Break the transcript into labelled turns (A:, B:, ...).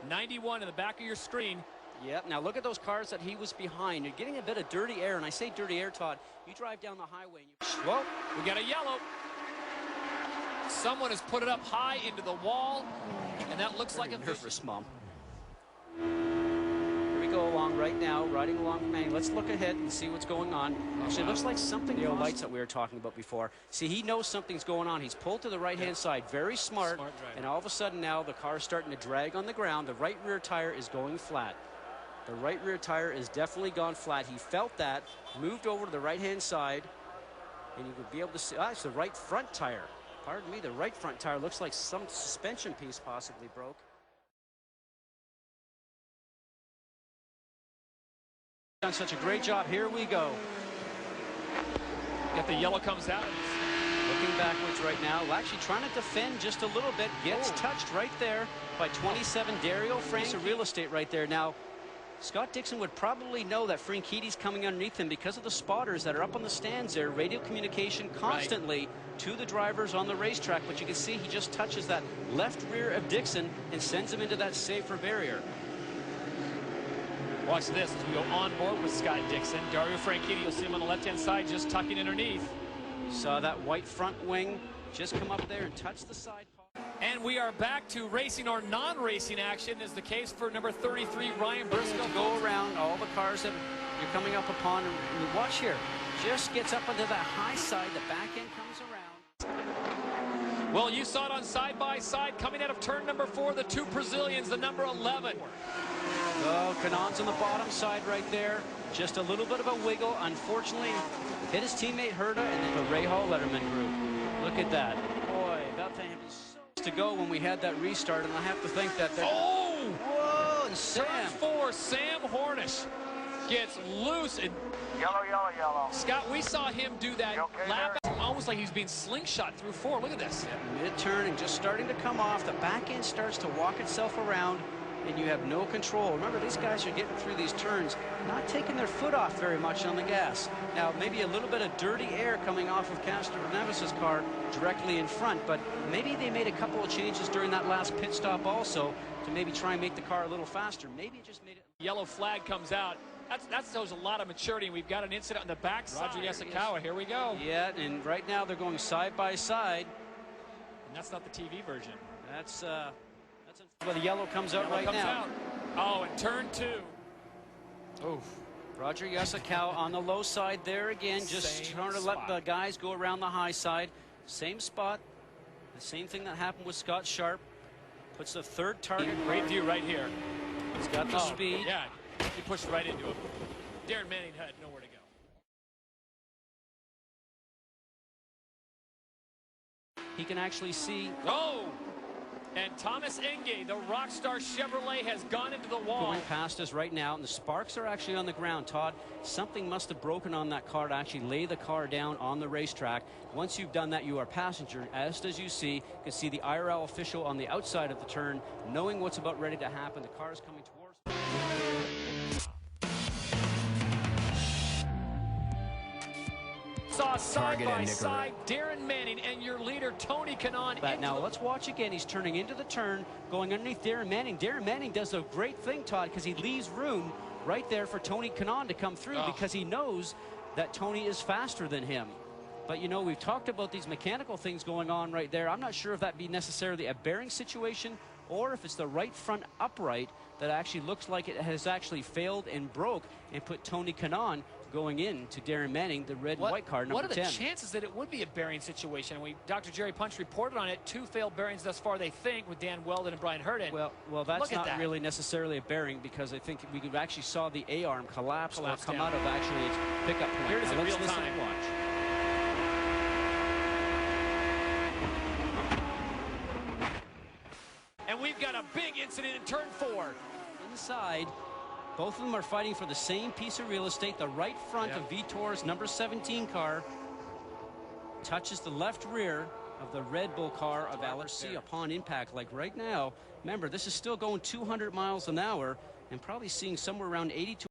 A: 91 in the back of your screen.
B: Yep, now look at those cars that he was behind. You're getting a bit of dirty air, and I say dirty air, Todd. You drive down the highway and you...
A: Well, we got a yellow. Someone has put it up high into the wall, and that looks like a
B: nervous mom. Here we go along right now, riding along the main. Let's look ahead and see what's going on. Actually, it looks like something, the lights that we were talking about before. See, he knows something's going on. He's pulled to the right-hand side, very smart, and all of a sudden now the car's starting to drag on the ground. The right rear tire is going flat. The right rear tire is definitely gone flat. He felt that, moved over to the right-hand side, and you could be able to see, it's the right front tire. Pardon me, the right front tire looks like some suspension piece possibly broke. Done such a great job. Here we go.
A: Got the yellow comes out.
B: Looking backwards right now, actually trying to defend just a little bit. Gets touched right there by 27 Dario Frank. Of real estate right there. Now, Scott Dixon would probably know that Frankitti's coming underneath him because of the spotters that are up on the stands there. Radio communication constantly to the drivers on the racetrack. But you can see he just touches that left rear of Dixon and sends him into that safer barrier.
A: Watch this as we go on board with Scott Dixon. Dario Franchitti, you'll see him on the left-hand side just tucking underneath.
B: You saw that white front wing just come up there and touch the side.
A: And we are back to racing or non-racing action, is the case for number 33, Ryan Briscoe.
B: Go around all the cars that you're coming up upon, and watch here. Just gets up into that high side, the back end comes around.
A: Well, you saw it on side-by-side coming out of turn number 4, the two Brazilians, the number 11.
B: Oh, Kanon's on the bottom side right there. Just a little bit of a wiggle. Unfortunately, hit his teammate Herta and then the Ray Hall Letterman group. Look at that. Boy, about to have to go when we had that restart, and I have to think that they're...
A: Oh!
B: Whoa, and Sam.
A: Turn 4, Sam Hornish gets loose. And
C: Yellow.
A: Scott, we saw him do that lap, almost like he was being slingshot through 4. Look at this.
B: Mid-turn and just starting to come off. The back end starts to walk itself around, and you have no control. Remember, these guys are getting through these turns, not taking their foot off very much on the gas. Now, maybe a little bit of dirty air coming off of Castro Nevis's car directly in front, but maybe they made a couple of changes during that last pit stop also to maybe try and make the car a little faster. Maybe it just made it...
A: Yellow flag comes out. That shows a lot of maturity. We've got an incident on the backside. Roger Yasukawa, here we go.
B: Yeah, and right now they're going side by side.
A: And that's not the TV version.
B: That's well, the yellow comes out right now.
A: Oh, and turn 2. Oof.
B: Roger Yasukawa on the low side there again, just trying to let the guys go around the high side. Same spot. The same thing that happened with Scott Sharp. Puts the third target.
A: Great view right here.
B: He's got the speed.
A: Yeah, he pushed right into him. Darren Manning had nowhere to go.
B: He can actually see.
A: Oh! And Thomas Enge, the Rockstar Chevrolet, has gone into the wall.
B: Going past us right now, and the sparks are actually on the ground, Todd. Something must have broken on that car to actually lay the car down on the racetrack. Once you've done that, you are a passenger. As you see, you can see the IRL official on the outside of the turn, knowing what's about ready to happen. The car is coming towards.
A: Saw side-by-side Darren Manning and your leader Tony Kanaan.
B: Now let's watch again. He's turning into the turn, going underneath Darren Manning. Darren Manning does a great thing, Todd, because he leaves room right there for Tony Kanaan to come through because he knows that Tony is faster than him. But, you know, we've talked about these mechanical things going on right there. I'm not sure if that be necessarily a bearing situation or if it's the right front upright that actually looks like it has actually failed and broke and put Tony Kanaan going in to Darren Manning, the red and white car, number 10.
A: What are the chances that it would be a bearing situation? Dr. Jerry Punch reported on it. 2 failed bearings thus far, they think, with Dan Weldon and Brian Herden.
B: Well, that's not really necessarily a bearing because I think we actually saw the A-arm collapse or come out of actually its pickup point.
A: Here it is in real time.
B: Watch.
A: And we've got a big incident in turn 4.
B: Inside. Both of them are fighting for the same piece of real estate. The right front of Vitor's number 17 car touches the left rear of the Red Bull car of LRC upon impact. Like right now, remember, this is still going 200 miles an hour and probably seeing somewhere around 80 to